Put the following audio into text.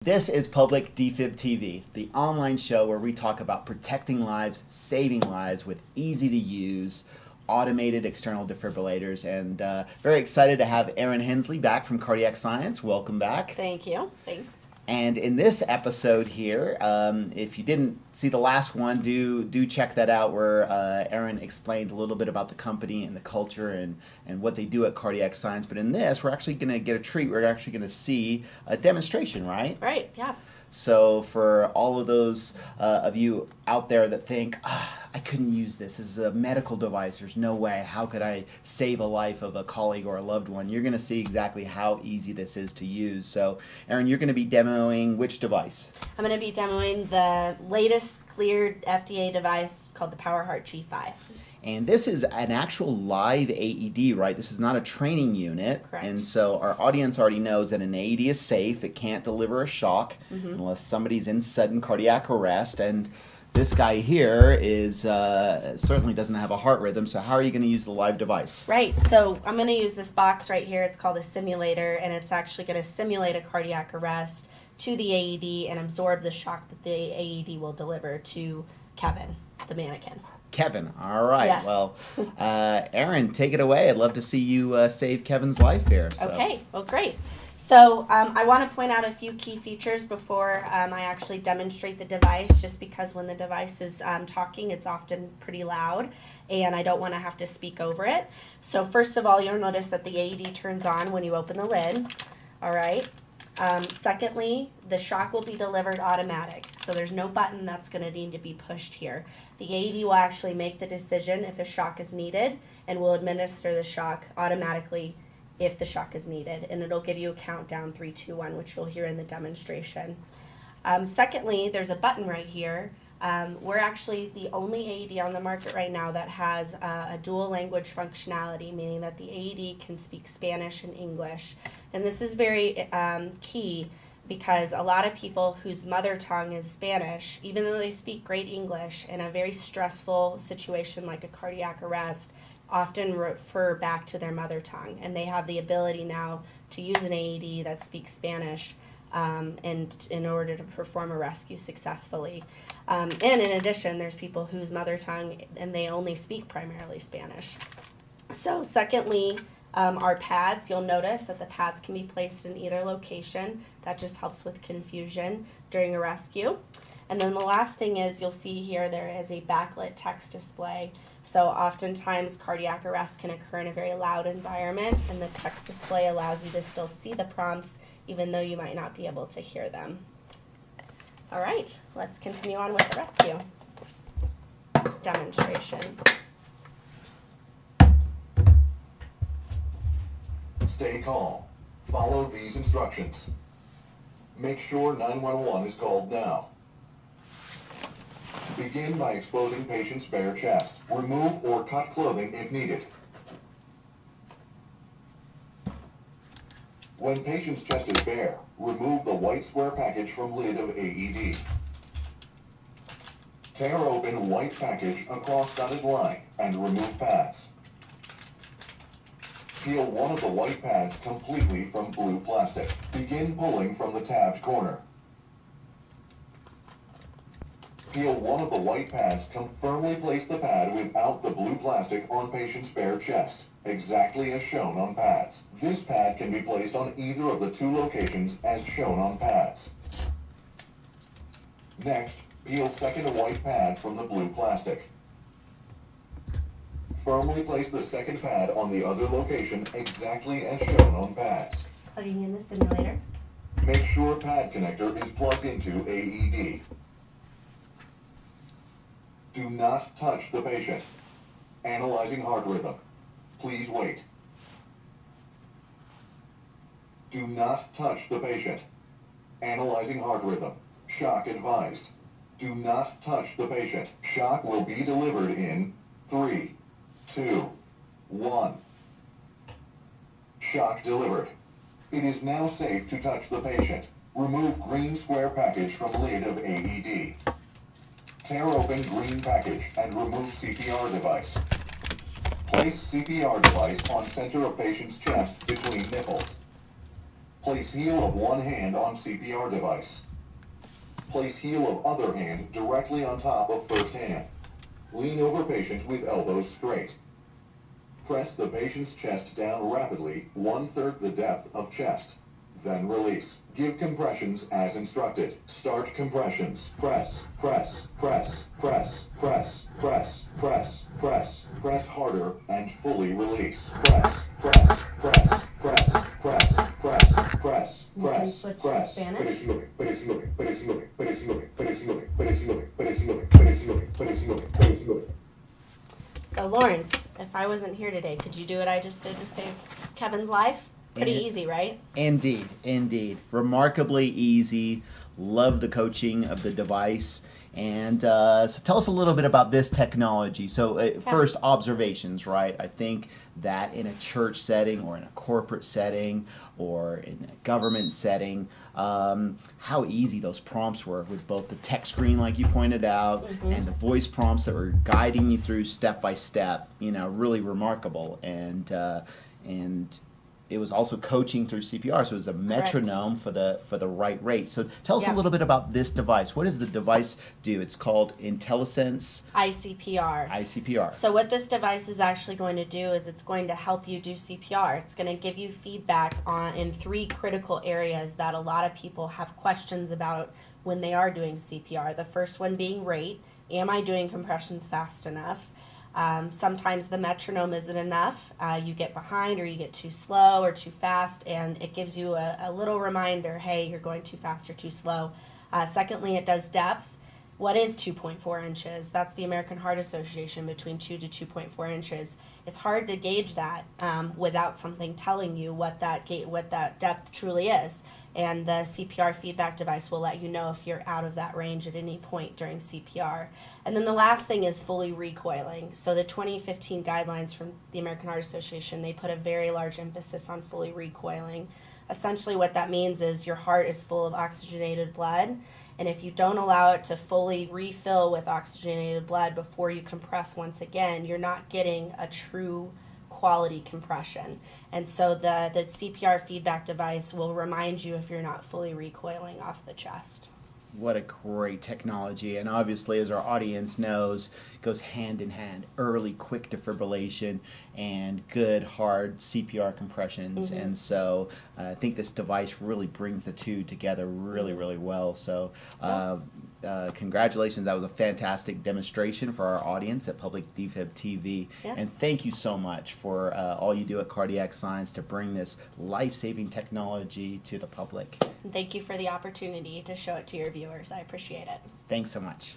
This is PublicDefib.TV, the online show where we talk about protecting lives, saving lives with easy-to-use, automated external defibrillators. And very excited to have Erin Hensley back from Cardiac Science. Welcome back. Thank you. Thanks. And in this episode here, if you didn't see the last one, do check that out, where Erin explained a little bit about the company and the culture and what they do at Cardiac Science. But in this, we're actually going to get a treat. We're actually going to see a demonstration, right? Right, yeah. So for all of those of you out there that think, I couldn't use this. This is a medical device. There's no way. How could I save a life of a colleague or a loved one? You're going to see exactly how easy this is to use. So, Erin, you're going to be demoing which device? I'm going to be demoing the latest cleared FDA device called the Powerheart G5. And this is an actual live AED, right? This is not a training unit. Correct. And so our audience already knows that an AED is safe. It can't deliver a shock unless somebody's in sudden cardiac arrest. And this guy here is certainly doesn't have a heart rhythm. So how are you going to use the live device? Right. So I'm going to use this box right here. It's called a simulator, and it's actually going to simulate a cardiac arrest to the AED and absorb the shock that the AED will deliver to Kevin, the mannequin. Kevin. All right. Yes. Well, Erin, take it away. I'd love to see you save Kevin's life here. So. Okay. Well, great. So I want to point out a few key features before I actually demonstrate the device, just because when the device is talking, it's often pretty loud, and I don't want to have to speak over it. So first of all, you'll notice that the AED turns on when you open the lid. All right. Secondly, the shock will be delivered automatic, so there's no button that's going to need to be pushed here. The AED will actually make the decision if a shock is needed and will administer the shock automatically if the shock is needed, and it'll give you a countdown 3, 2, 1, which you'll hear in the demonstration. Secondly, there's a button right here. We're actually the only AED on the market right now that has a dual language functionality, meaning that the AED can speak Spanish and English. And this is very key, because a lot of people whose mother tongue is Spanish, even though they speak great English, in a very stressful situation like a cardiac arrest, often refer back to their mother tongue. And they have the ability now to use an AED that speaks Spanish and in order to perform a rescue successfully. And in addition, there's people whose mother tongue, and they only speak primarily Spanish. So secondly, our pads, you'll notice that the pads can be placed in either location. That just helps with confusion during a rescue. And then the last thing is, you'll see here there is a backlit text display. So oftentimes cardiac arrest can occur in a very loud environment, and the text display allows you to still see the prompts even though you might not be able to hear them. All right, let's continue on with the rescue demonstration. Stay calm. Follow these instructions. Make sure 911 is called now. Begin by exposing patient's bare chest. Remove or cut clothing if needed. When patient's chest is bare, remove the white square package from lid of AED. Tear open white package across dotted line and remove pads. Peel one of the white pads completely from blue plastic. Begin pulling from the tabbed corner. Peel one of the white pads, firmly place the pad without the blue plastic on patient's bare chest, exactly as shown on pads. This pad can be placed on either of the 2 locations as shown on pads. Next, peel second white pad from the blue plastic. Firmly place the second pad on the other location exactly as shown on pads. Plugging in the simulator. Make sure pad connector is plugged into AED. Do not touch the patient. Analyzing heart rhythm. Please wait. Do not touch the patient. Analyzing heart rhythm. Shock advised. Do not touch the patient. Shock will be delivered in 3, 2, 1. Shock delivered. It is now safe to touch the patient. Remove green square package from lid of AED. Tear open green package and remove CPR device. Place CPR device on center of patient's chest between nipples. Place heel of one hand on CPR device. Place heel of other hand directly on top of first hand. Lean over patient with elbows straight. Press the patient's chest down rapidly, 1/3 the depth of chest. Then release. Give compressions as instructed. Start compressions. Press, press, press, press, press, press, press, press, press harder and fully release. Press, press, press, press, press, press, press, You can press, switch to press. Spanish. So Lawrence, if I wasn't here today, could you do what I just did to save Kevin's life? Pretty easy, right? Indeed, indeed. Remarkably easy. Love the coaching of the device. And so tell us a little bit about this technology. So first, observations, right? I think that in a church setting or in a corporate setting or in a government setting, how easy those prompts were with both the text screen, like you pointed out, and the voice prompts that were guiding you through step by step. You know, really remarkable. And it was also coaching through CPR, so it was a metronome for the right rate. So tell us a little bit about this device. What does the device do? It's called IntelliSense ICPR. ICPR. So what this device is actually going to do is it's going to help you do CPR. It's going to give you feedback in 3 critical areas that a lot of people have questions about when they are doing CPR. The first one being rate. Am I doing compressions fast enough? Sometimes the metronome isn't enough. You get behind or you get too slow or too fast, and it gives you a little reminder, hey, you're going too fast or too slow. Secondly, it does depth. What is 2.4 inches? That's the American Heart Association, between 2 to 2.4 inches. It's hard to gauge that without something telling you what that depth truly is. And the CPR feedback device will let you know if you're out of that range at any point during CPR. And then the last thing is fully recoiling. So the 2015 guidelines from the American Heart Association, they put a very large emphasis on fully recoiling. Essentially what that means is your heart is full of oxygenated blood, and if you don't allow it to fully refill with oxygenated blood before you compress once again, you're not getting a true quality compression. And so the CPR feedback device will remind you if you're not fully recoiling off the chest. What a great technology, and obviously, as our audience knows, it goes hand in hand. Early, quick defibrillation and good, hard CPR compressions, and so I think this device really brings the two together really, really well. So congratulations, that was a fantastic demonstration for our audience at PublicDefib.TV, and thank you so much for all you do at Cardiac Science to bring this life-saving technology to the public. And thank you for the opportunity to show it to your viewers. I appreciate it. Thanks so much.